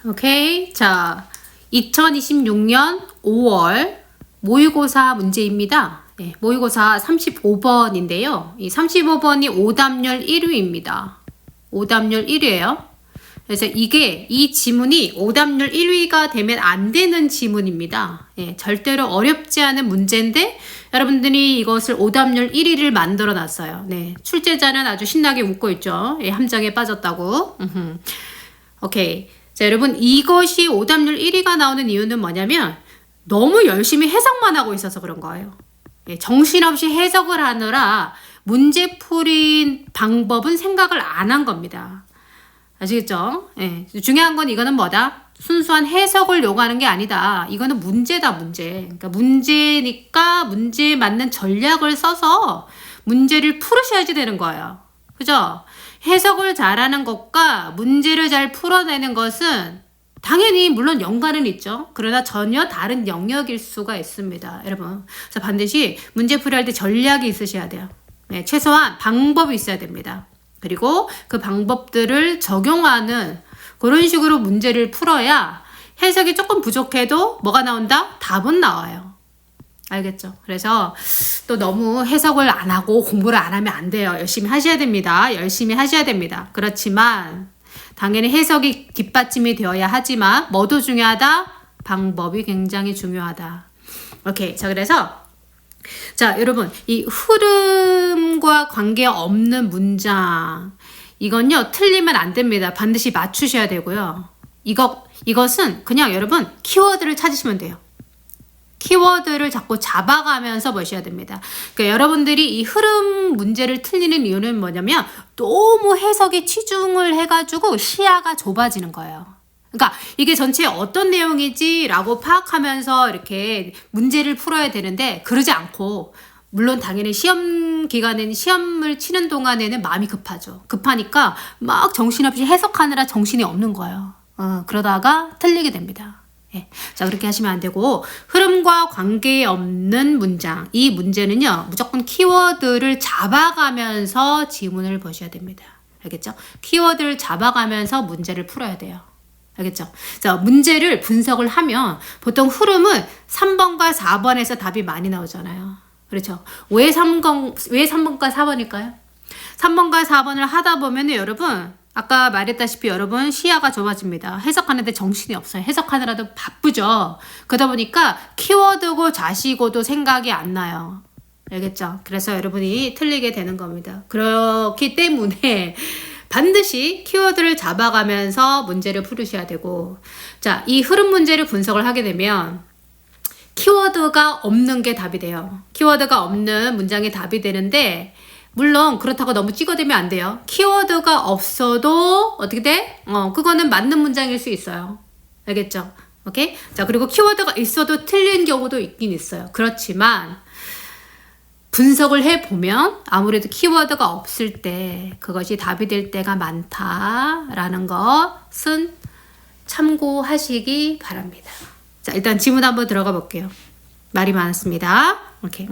오케이. 자, 2026년 5월 모의고사 문제입니다. 네, 모의고사 35번인데요. 이 35번이 오답률 1위입니다. 오답률 1위예요. 그래서 이 지문이 오답률 1위가 되면 안 되는 지문입니다. 예, 절대로 어렵지 않은 문제인데 여러분들이 이것을 오답률 1위를 만들어 놨어요. 네, 출제자는 아주 신나게 웃고 있죠. 예, 함정에 빠졌다고. 오케이. 자, 여러분, 이것이 오답률 1위가 나오는 이유는 뭐냐면 너무 열심히 해석만 하고 있어서 그런 거예요. 예, 정신없이 해석을 하느라 문제 풀이 방법은 생각을 안 한 겁니다. 아시겠죠? 예, 중요한 건 이거는 뭐다? 순수한 해석을 요구하는 게 아니다. 이거는 문제다, 문제. 그러니까 문제니까 문제에 맞는 전략을 써서 문제를 풀으셔야지 되는 거예요. 그죠? 해석을 잘하는 것과 문제를 잘 풀어내는 것은 당연히 물론 연관은 있죠. 그러나 전혀 다른 영역일 수가 있습니다. 여러분. 그래서 반드시 문제 풀이할 때 전략이 있으셔야 돼요. 네, 최소한 방법이 있어야 됩니다. 그리고 그 방법들을 적용하는 그런 식으로 문제를 풀어야 해석이 조금 부족해도 뭐가 나온다? 답은 나와요. 알겠죠? 그래서 또 너무 해석을 안 하고 공부를 안 하면 안 돼요. 열심히 하셔야 됩니다. 열심히 하셔야 됩니다. 그렇지만 당연히 해석이 뒷받침이 되어야 하지만 뭐도 중요하다? 방법이 굉장히 중요하다. 오케이. 자, 그래서 자, 여러분, 이 흐름과 관계없는 문장 이건요 틀리면 안 됩니다. 반드시 맞추셔야 되고요. 이것은 그냥 여러분 키워드를 찾으시면 돼요. 키워드를 자꾸 잡아가면서 보셔야 됩니다. 그러니까 여러분들이 이 흐름 문제를 틀리는 이유는 뭐냐면 너무 해석에 치중을 해가지고 시야가 좁아지는 거예요. 그러니까 이게 전체에 어떤 내용이지 라고 파악하면서 이렇게 문제를 풀어야 되는데 그러지 않고 물론 당연히 시험 기간에는 시험을 치는 동안에는 마음이 급하죠. 급하니까 막 정신없이 해석하느라 정신이 없는 거예요. 그러다가 틀리게 됩니다. 예. 자, 그렇게 하시면 안 되고 흐름과 관계없는 문장 이 문제는요 무조건 키워드를 잡아가면서 지문을 보셔야 됩니다. 알겠죠? 키워드를 잡아가면서 문제를 풀어야 돼요. 알겠죠? 자, 문제를 분석을 하면 보통 흐름은 3번과 4번에서 답이 많이 나오잖아요. 그렇죠? 왜 3번과 4번일까요? 3번과 4번을 하다 보면 여러분 아까 말했다시피 여러분 시야가 좁아집니다. 해석하는데 정신이 없어요. 해석하느라도 바쁘죠. 그러다 보니까 키워드고 자시고도 생각이 안 나요. 알겠죠? 그래서 여러분이 틀리게 되는 겁니다. 그렇기 때문에 반드시 키워드를 잡아가면서 문제를 풀으셔야 되고 자, 이 흐름 문제를 분석을 하게 되면 키워드가 없는 게 답이 돼요. 키워드가 없는 문장이 답이 되는데 물론 그렇다고 너무 찍어대면 안 돼요. 키워드가 없어도 어떻게 돼? 그거는 맞는 문장일 수 있어요. 알겠죠? 오케이? 자, 그리고 키워드가 있어도 틀린 경우도 있긴 있어요. 그렇지만 분석을 해보면 아무래도 키워드가 없을 때 그것이 답이 될 때가 많다라는 것은 참고하시기 바랍니다. 자, 일단 지문 한번 들어가 볼게요. 말이 많았습니다. 오케이.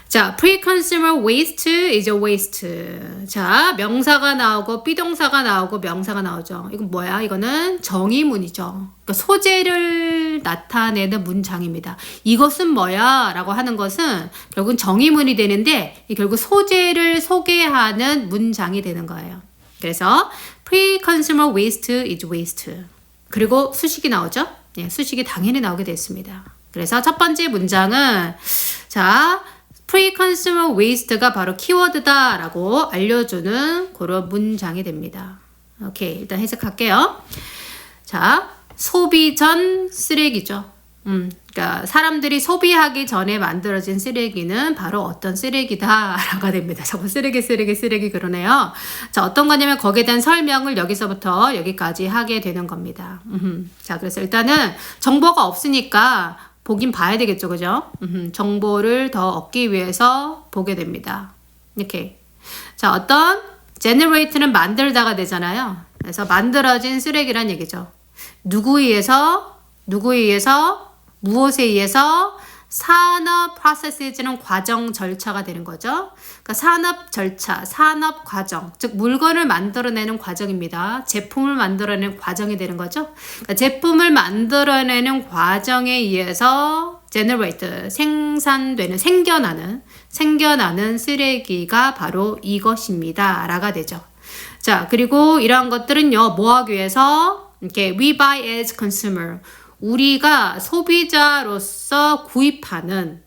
자, pre-consumer waste is a waste. 자, 명사가 나오고 비동사가 나오고 명사가 나오죠. 이건 뭐야? 이거는 정의문이죠. 그러니까 소재를 나타내는 문장입니다. 이것은 뭐야? 라고 하는 것은 결국은 정의문이 되는데 결국 소재를 소개하는 문장이 되는 거예요. 그래서 pre-consumer waste is waste. 그리고 수식이 나오죠? 네, 수식이 당연히 나오게 됐습니다. 그래서 첫 번째 문장은 자, pre-consumer waste가 바로 키워드다 라고 알려주는 그런 문장이 됩니다. 오케이, 일단 해석할게요. 자, 소비 전 쓰레기죠. 그러니까 사람들이 소비하기 전에 만들어진 쓰레기는 바로 어떤 쓰레기다 라고 됩니다. 자꾸 쓰레기 그러네요. 자, 어떤 거냐면 거기에 대한 설명을 여기서부터 여기까지 하게 되는 겁니다. 자, 그래서 일단은 정보가 없으니까 보긴 봐야 되겠죠, 그죠? 정보를 더 얻기 위해서 보게 됩니다. 이렇게. 자, 어떤 generate는 만들다가 되잖아요. 그래서 만들어진 쓰레기란 얘기죠. 누구에 의해서, 무엇에 의해서 산업 processes는 과정 절차가 되는 거죠. 그러니까 산업 절차, 산업 과정, 즉 물건을 만들어내는 과정입니다. 제품을 만들어내는 과정이 되는 거죠. 그러니까 제품을 만들어내는 과정에 의해서 generate, 생겨나는 쓰레기가 바로 이것입니다. 라가 되죠. 자, 그리고 이러한 것들은요, 뭐 하기 위해서 이렇게 we buy as consumer. 우리가 소비자로서 구입하는.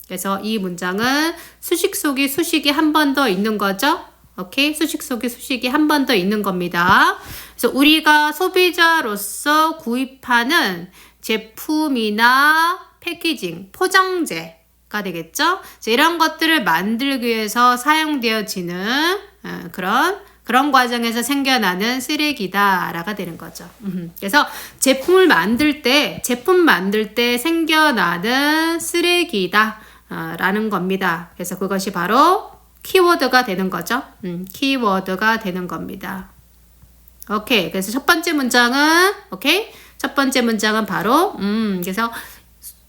그래서 이 문장은 수식 속에 수식이 한 번 더 있는 거죠. 오케이? 수식 속에 수식이 한 번 더 있는 겁니다. 그래서 우리가 소비자로서 구입하는 제품이나 패키징, 포장재가 되겠죠? 이런 것들을 만들기 위해서 사용되어지는 그런 과정에서 생겨나는 쓰레기다라가 되는 거죠. 그래서 제품 만들 때 생겨나는 쓰레기다 라는 겁니다. 그래서 그것이 바로 키워드가 되는 거죠. 키워드가 되는 겁니다. 오케이. 그래서 첫 번째 문장은 바로 그래서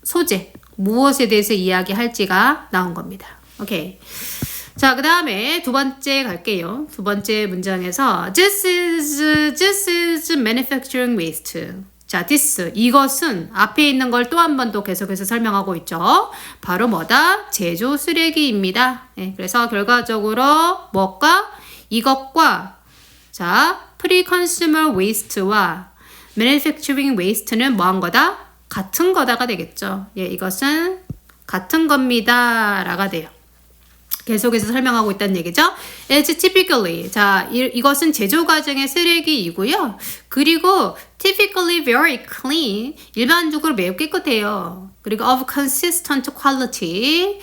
소재, 무엇에 대해서 이야기할지가 나온 겁니다. 오케이. 자, 그 다음에 두 번째 갈게요. 두 번째 문장에서 This is manufacturing waste. 자, 이것은 앞에 있는 걸 또 한 번 더 계속해서 설명하고 있죠. 바로 뭐다? 제조 쓰레기입니다. 네, 그래서 결과적으로 이것과 자, pre-consumer waste와 manufacturing waste는 뭐한 거다? 같은 거다가 되겠죠. 예, 이것은 같은 겁니다. 라가 돼요. 계속해서 설명하고 있다는 얘기죠. It's typically. 자, 이것은 제조 과정의 쓰레기이고요. 그리고 typically very clean. 일반적으로 매우 깨끗해요. 그리고 of consistent quality.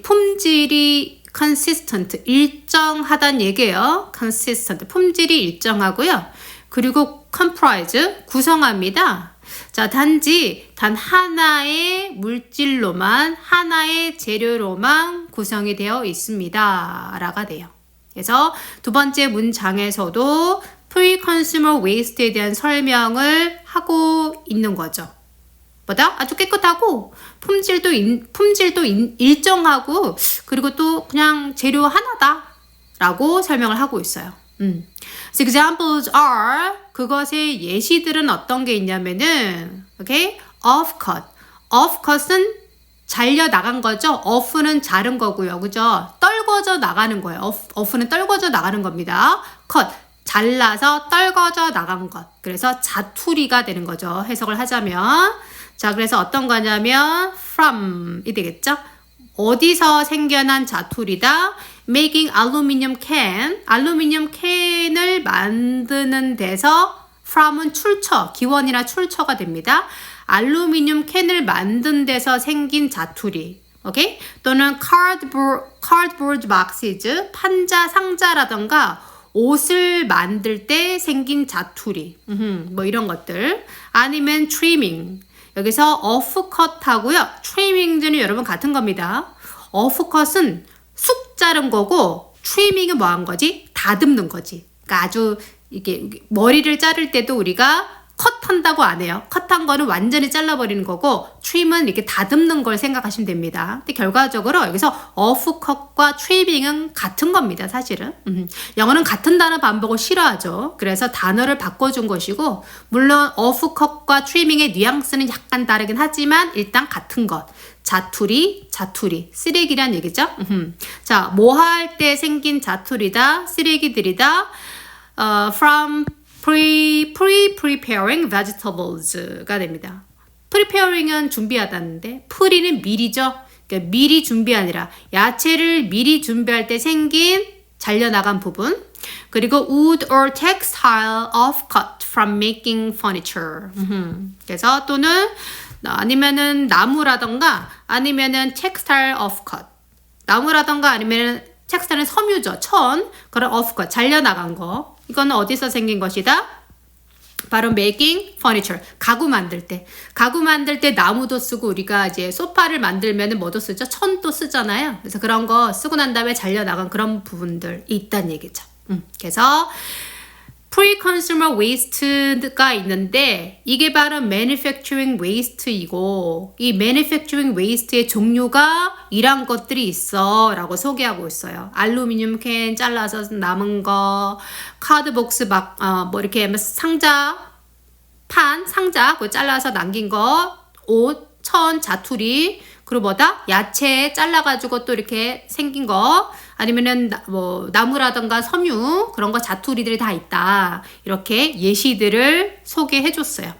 품질이 consistent. 일정하다는 얘기예요. consistent. 품질이 일정하고요. 그리고 comprise. 구성합니다. 자, 단지 단 하나의 물질로만, 하나의 재료로만 구성이 되어 있습니다. 라가 돼요. 그래서 두 번째 문장에서도 pre-consumer waste에 대한 설명을 하고 있는 거죠. 뭐다? 아주 깨끗하고 품질도 일정하고 그리고 또 그냥 재료 하나다 라고 설명을 하고 있어요. So examples are 그것의 예시들은 어떤 게 있냐면은 okay? Offcut은 잘려 나간 거죠. off는 자른 거고요. 그죠? 떨궈져 나가는 거예요. off는 떨궈져 나가는 겁니다. cut 잘라서 떨궈져 나간 것. 그래서 자투리가 되는 거죠. 해석을 하자면. 자, 그래서 어떤 거냐면 from이 되겠죠? 어디서 생겨난 자투리다? Making aluminum can. 알루미늄 캔을 만드는 데서 from은 출처, 기원이나 출처가 됩니다. 알루미늄 캔을 만든 데서 생긴 자투리. 오케이? 또는 cardboard boxes, 판자, 상자라던가 옷을 만들 때 생긴 자투리. 뭐 이런 것들. 아니면 trimming. 여기서 offcut하고요. trimming는 여러분 같은 겁니다. offcut은 쑥 자른 거고 trimming은 뭐 한 거지? 다듬는 거지. 그러니까 아주 이게 머리를 자를 때도 우리가 컷한다고 안 해요. 컷한 거는 완전히 잘라버리는 거고 trim은 이렇게 다듬는 걸 생각하시면 됩니다. 근데 결과적으로 여기서 offcut과 trimming은 같은 겁니다. 사실은. 영어는 같은 단어 반복을 싫어하죠. 그래서 단어를 바꿔준 것이고 물론 offcut과 trimming의 뉘앙스는 약간 다르긴 하지만 일단 같은 것. 자투리, 쓰레기란 얘기죠. 자, 뭐 할 때 생긴 자투리다, 쓰레기들이다. From preparing vegetables가 됩니다. preparing은 준비하다는데 pre는 미리죠. 그러니까 미리 준비하느라 야채를 미리 준비할 때 생긴 잘려나간 부분. 그리고 wood or textile offcut from making furniture. 그래서 또는 아니면은 나무라던가 아니면은 textile offcut. 나무라던가 아니면은 textile은 섬유죠. 그런 offcut 잘려나간 거. 이거는 어디서 생긴 것이다? 바로 making furniture. 가구 만들 때 나무도 쓰고 우리가 이제 소파를 만들면은 뭐도 쓰죠? 천도 쓰잖아요. 그래서 그런 거 쓰고 난 다음에 잘려나간 그런 부분들이 있다는 얘기죠. 그래서 pre-consumer waste가 있는데 이게 바로 manufacturing waste이고 이 manufacturing waste의 종류가 이런 것들이 있어 라고 소개하고 있어요. 알루미늄 캔 잘라서 남은 거, 카드복스 뭐 이렇게 상자 그거 잘라서 남긴 거, 옷, 천, 자투리, 그리고 뭐다? 야채 잘라가지고 또 이렇게 생긴 거, 아니면은 뭐 나무라던가 섬유 그런 거 자투리들이 다 있다. 이렇게 예시들을 소개해줬어요.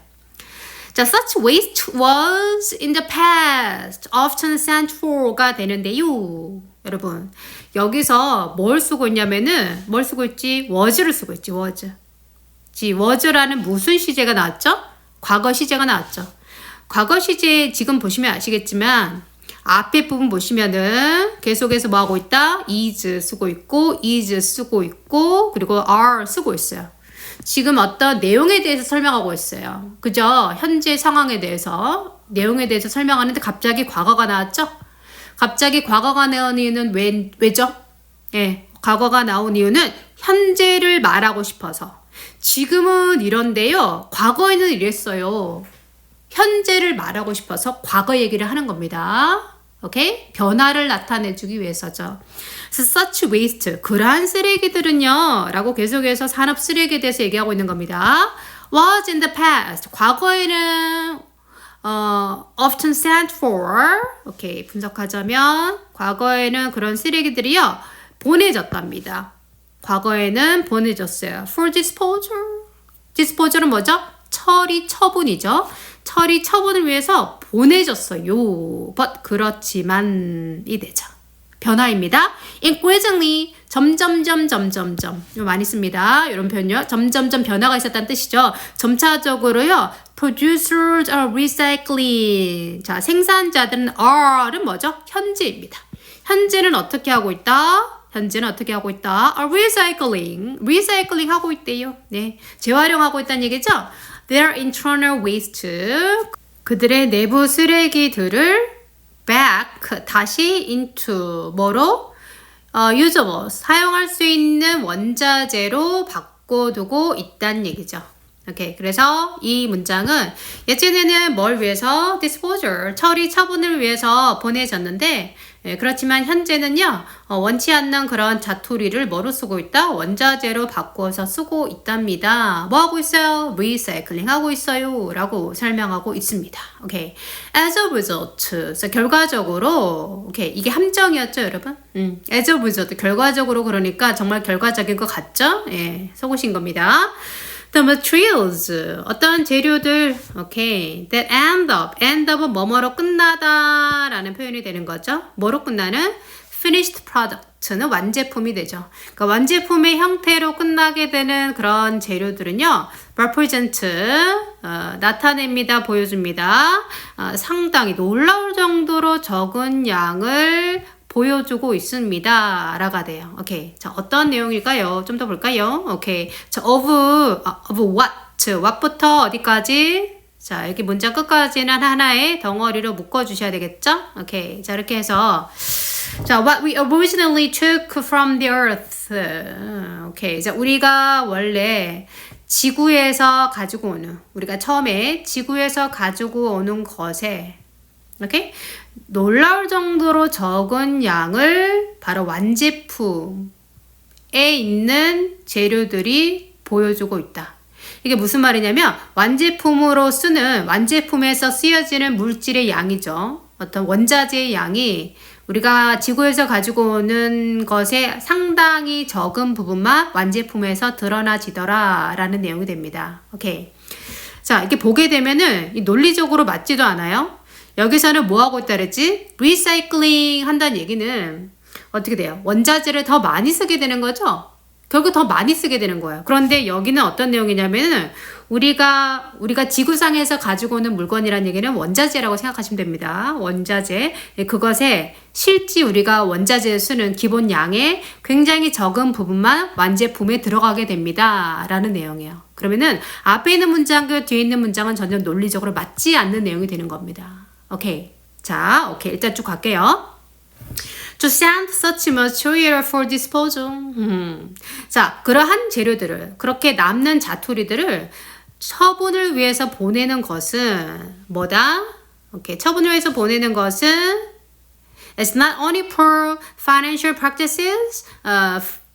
자, such waste was in the past often sent for가 되는데요. 여러분 여기서 뭘 쓰고 있냐면은 뭘 쓰고 있지? was를 쓰고 있지. was라는 무슨 시제가 나왔죠? 과거 시제가 나왔죠. 과거 시제 지금 보시면 아시겠지만 앞에 부분 보시면은 계속해서 뭐 하고 있다? is 쓰고 있고 is 쓰고 있고 그리고 are 쓰고 있어요. 지금 어떤 내용에 대해서 설명하고 있어요. 그죠? 현재 상황에 대해서 내용에 대해서 설명하는데 갑자기 과거가 나왔죠? 갑자기 과거가 나온 이유는 왜죠? 예, 과거가 나온 이유는 현재를 말하고 싶어서. 지금은 이런데요. 과거에는 이랬어요. 현재를 말하고 싶어서 과거 얘기를 하는 겁니다. 오케이? 변화를 나타내주기 위해서죠. such waste, 그러한 쓰레기들은요 라고 계속해서 산업 쓰레기에 대해서 얘기하고 있는 겁니다. was in the past, 과거에는 often sent for, 오케이, 분석하자면 과거에는 그런 쓰레기들이요 보내졌답니다. 과거에는 보내졌어요. for disposal, disposal은 뭐죠? 처리, 처분이죠. 처리, 처분을 위해서 보내졌어요. but 그렇지만이 되죠. 변화입니다. increasingly, 점점점. 이거 많이 씁니다. 이런 표현요. 점점점 변화가 있었다는 뜻이죠. 점차적으로요. producers are recycling. 자, 생산자들은 are는 뭐죠? 현재입니다. 현재는 어떻게 하고 있다? 현재는 어떻게 하고 있다? recycling 하고 있대요. 네, 재활용하고 있다는 얘기죠. Their internal waste, 그들의 내부 쓰레기들을 back, 다시 into, 뭐로? usable, 사용할 수 있는 원자재로 바꿔두고 있다는 얘기죠. 오케이, 그래서 이 문장은 예전에는 뭘 위해서? disposal, 처리, 처분을 위해서 보내졌는데 그렇지만 현재는요 원치 않는 그런 자투리를 뭐로 쓰고 있다? 원자재로 바꿔서 쓰고 있답니다. 뭐 하고 있어요? 리사이클링 하고 있어요 라고 설명하고 있습니다. 오케이. As a result, 그래서 결과적으로, 오케이, 이게 함정이었죠 여러분? As a result, 결과적으로, 그러니까 정말 결과적인 것 같죠? 예, 속으신 겁니다. The materials, 어떤 재료들, 오케이, that end up은 뭐뭐로 끝나다 라는 표현이 되는 거죠. 뭐로 끝나는? finished product는 완제품이 되죠. 그러니까 완제품의 형태로 끝나게 되는 그런 재료들은요, represent, 나타냅니다, 보여줍니다. 상당히 놀라울 정도로 적은 양을 보여주고 있습니다. 라가 돼요. 오케이. 자, 어떤 내용일까요? 좀 더 볼까요? 오케이. 자, of what부터 어디까지? 자, 여기 문장 끝까지는 하나의 덩어리로 묶어주셔야 되겠죠? 오케이. 자, 이렇게 해서 자, what we originally took from the earth. 오케이. 자, 우리가 원래 지구에서 가지고 오는, 우리가 처음에 지구에서 가지고 오는 것에, 오케이? 놀라울 정도로 적은 양을 바로 완제품에 있는 재료들이 보여주고 있다. 이게 무슨 말이냐면 완제품으로 쓰는, 완제품에서 쓰여지는 물질의 양이죠. 어떤 원자재의 양이 우리가 지구에서 가지고 오는 것의 상당히 적은 부분만 완제품에서 드러나지더라 라는 내용이 됩니다. 오케이. 자, 이렇게 보게 되면은 이 논리적으로 맞지도 않아요. 여기서는 뭐 하고 있다 그랬지? 리사이클링 한다는 얘기는 어떻게 돼요? 원자재를 더 많이 쓰게 되는 거죠? 결국 더 많이 쓰게 되는 거예요. 그런데 여기는 어떤 내용이냐면은 우리가 지구상에서 가지고 오는 물건이라는 얘기는 원자재라고 생각하시면 됩니다. 원자재. 그것에 실제 우리가 원자재를 쓰는 기본 양의 굉장히 적은 부분만 완제품에 들어가게 됩니다. 라는 내용이에요. 그러면은 앞에 있는 문장과 뒤에 있는 문장은 전혀 논리적으로 맞지 않는 내용이 되는 겁니다. 오케이. 자, 오케이. 일단 쭉 갈게요. to send such material for disposal. 자, 그러한 재료들을, 그렇게 남는 자투리들을 처분을 위해서 보내는 것은 뭐다? 오케이, 처분을 위해서 보내는 것은 It's not only for financial practices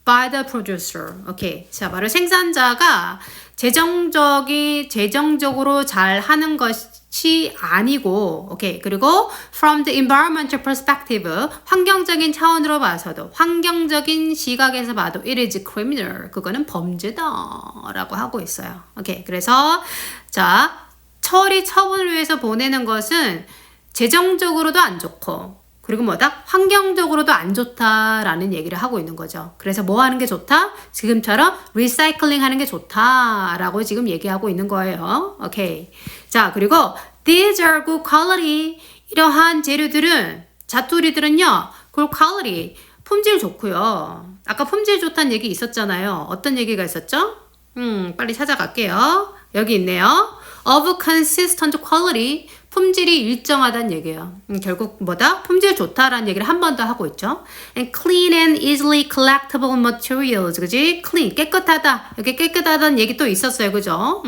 by the producer. 오케이, 자, 바로 생산자가 재정적으로 잘 하는 것이 아니고, 오케이, 그리고 from the environmental perspective, 환경적인 차원으로 봐서도, 환경적인 시각에서 봐도 it is criminal. 그거는 범죄다라고 하고 있어요. 오케이, 그래서 자, 처분을 위해서 보내는 것은 재정적으로도 안 좋고, 그리고 뭐다? 환경적으로도 안 좋다라는 얘기를 하고 있는 거죠. 그래서 뭐 하는 게 좋다? 지금처럼 리사이클링 하는 게 좋다라고 지금 얘기하고 있는 거예요. 오케이. 자, 그리고 these are good quality. 이러한 재료들은, 자투리들은요, good quality. 품질 좋고요. 아까 품질 좋다는 얘기 있었잖아요. 어떤 얘기가 있었죠? 빨리 찾아갈게요. 여기 있네요. of consistent quality. 품질이 일정하다는 얘기예요. 결국 뭐다? 품질 좋다라는 얘기를 한 번 더 하고 있죠. And clean and easily collectible materials. 그지? clean, 깨끗하다. 여기 깨끗하다는 얘기 또 있었어요. 그죠?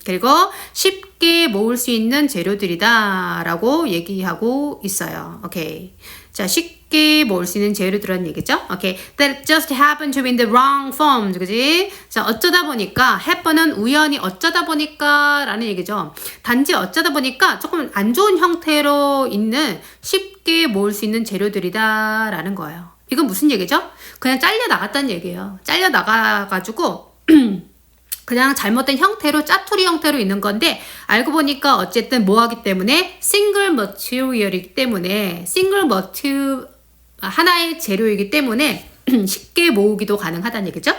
그리고 쉽게 모을 수 있는 재료들이다 라고 얘기하고 있어요. 오케이. 자, 쉽게 모을 수 있는 재료들이라는 얘기죠. 오케이. That just happened to be in the wrong form. 그지? 자, 어쩌다 보니까, happen은 우연히 어쩌다 보니까 라는 얘기죠. 단지 어쩌다 보니까 조금 안 좋은 형태로 있는 쉽게 모을 수 있는 재료들이다 라는 거예요. 이건 무슨 얘기죠? 그냥 잘려 나갔다는 얘기예요. 잘려 나가가지고 그냥 잘못된 형태로, 짜투리 형태로 있는 건데, 알고 보니까 어쨌든 뭐 하기 때문에 싱글 머티리얼이기 때문에, 하나의 재료이기 때문에 쉽게 모으기도 가능하다는 얘기죠.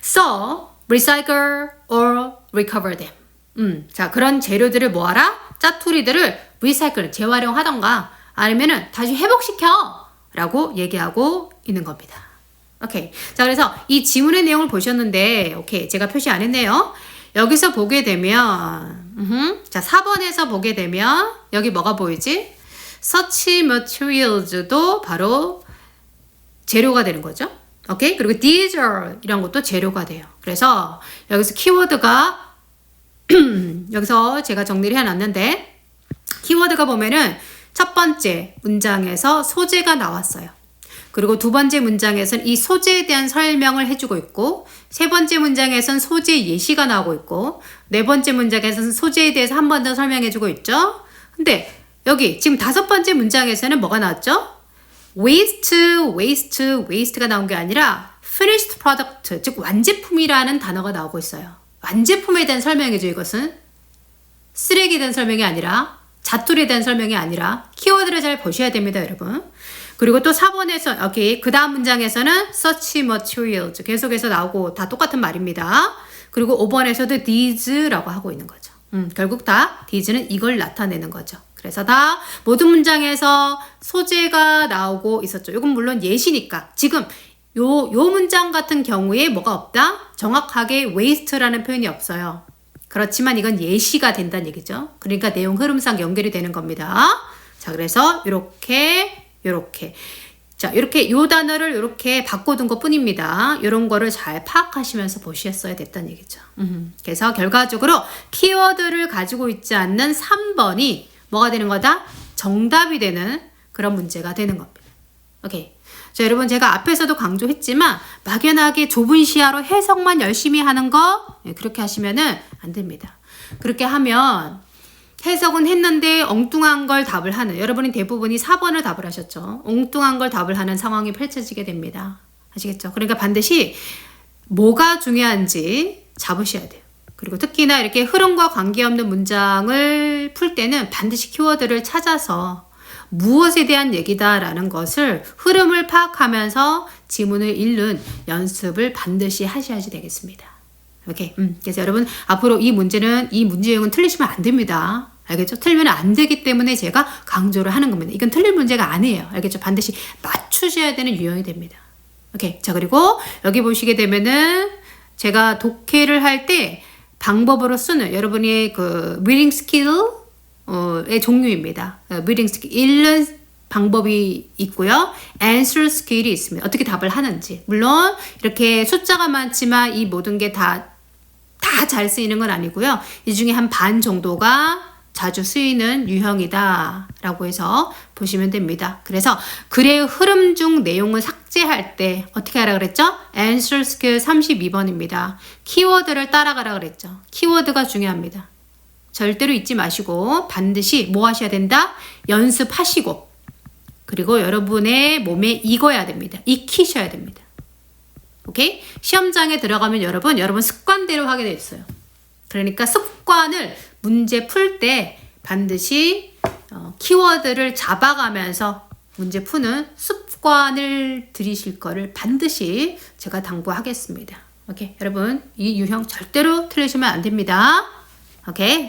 So, recycle or recover them. 자, 그런 재료들을 뭐하라? 짜투리들을 리사이클, 재활용하던가 아니면은 다시 회복시켜 라고 얘기하고 있는 겁니다. 오케이. 자, 그래서 이 지문의 내용을 보셨는데, 오케이. 제가 표시 안 했네요. 여기서 보게 되면, 자, 4번에서 보게 되면, 여기 뭐가 보이지? Such materials도 바로 재료가 되는 거죠. 오케이. 그리고 these are 이런 것도 재료가 돼요. 그래서 여기서 키워드가, 여기서 제가 정리를 해놨는데, 키워드가 보면은 첫 번째 문장에서 소재가 나왔어요. 그리고 두 번째 문장에서는 이 소재에 대한 설명을 해주고 있고, 세 번째 문장에서는 소재 예시가 나오고 있고, 네 번째 문장에서는 소재에 대해서 한 번 더 설명해주고 있죠. 근데 여기 지금 다섯 번째 문장에서는 뭐가 나왔죠? waste가 나온 게 아니라 finished product, 즉 완제품이라는 단어가 나오고 있어요. 완제품에 대한 설명이죠. 이것은 쓰레기에 대한 설명이 아니라, 자투리에 대한 설명이 아니라, 키워드를 잘 보셔야 됩니다, 여러분. 그리고 또 4번에서, 오케이, 그 다음 문장에서는 such materials 계속해서 나오고 다 똑같은 말입니다. 그리고 5번에서도 these라고 하고 있는 거죠. 결국 다 these는 이걸 나타내는 거죠. 그래서 다 모든 문장에서 소재가 나오고 있었죠. 이건 물론 예시니까. 지금 요 문장 같은 경우에 뭐가 없다? 정확하게 waste라는 표현이 없어요. 그렇지만 이건 예시가 된다는 얘기죠. 그러니까 내용 흐름상 연결이 되는 겁니다. 자, 그래서 이렇게 자, 이렇게 요 단어를 이렇게 바꿔둔 것 뿐입니다. 이런 거를 잘 파악하시면서 보셨어야 됐다는 얘기죠. 그래서 결과적으로 키워드를 가지고 있지 않는 3번이 뭐가 되는 거다? 정답이 되는 그런 문제가 되는 겁니다. 오케이. 자, 여러분, 제가 앞에서도 강조했지만 막연하게 좁은 시야로 해석만 열심히 하는 거, 그렇게 하시면은 안 됩니다. 그렇게 하면 해석은 했는데 엉뚱한 걸 답을 하는, 여러분이 대부분이 4번을 답을 하셨죠. 엉뚱한 걸 답을 하는 상황이 펼쳐지게 됩니다. 아시겠죠? 그러니까 반드시 뭐가 중요한지 잡으셔야 돼요. 그리고 특히나 이렇게 흐름과 관계없는 문장을 풀 때는 반드시 키워드를 찾아서 무엇에 대한 얘기다라는 것을, 흐름을 파악하면서 지문을 읽는 연습을 반드시 하셔야지 되겠습니다. 오케이. 그래서 여러분, 앞으로 이 문제 유형은 틀리시면 안 됩니다. 알겠죠? 틀리면 안 되기 때문에 제가 강조를 하는 겁니다. 이건 틀린 문제가 아니에요. 알겠죠? 반드시 맞추셔야 되는 유형이 됩니다. 오케이. 자, 그리고 여기 보시게 되면은 제가 독해를 할 때 방법으로 쓰는 여러분의 그 리딩 스킬의 종류입니다. 리딩 스킬, 읽는 방법이 있고요. answer skill이 있습니다. 어떻게 답을 하는지. 물론 이렇게 숫자가 많지만 이 모든 게 다 잘 쓰이는 건 아니고요. 이 중에 한 반 정도가 자주 쓰이는 유형이다 라고 해서 보시면 됩니다. 그래서 글의 흐름 중 내용을 삭제할 때 어떻게 하라 그랬죠? answer skill 32번입니다. 키워드를 따라가라 그랬죠. 키워드가 중요합니다. 절대로 잊지 마시고 반드시 뭐 하셔야 된다? 연습하시고 그리고 여러분의 몸에 익어야 됩니다. 익히셔야 됩니다. 오케이? 시험장에 들어가면 여러분 습관대로 하게 돼 있어요. 그러니까 습관을 문제 풀 때 반드시 키워드를 잡아가면서 문제 푸는 습관을 들이실 거를 반드시 제가 당부하겠습니다. 오케이? 여러분 이 유형 절대로 틀리시면 안 됩니다. 오케이?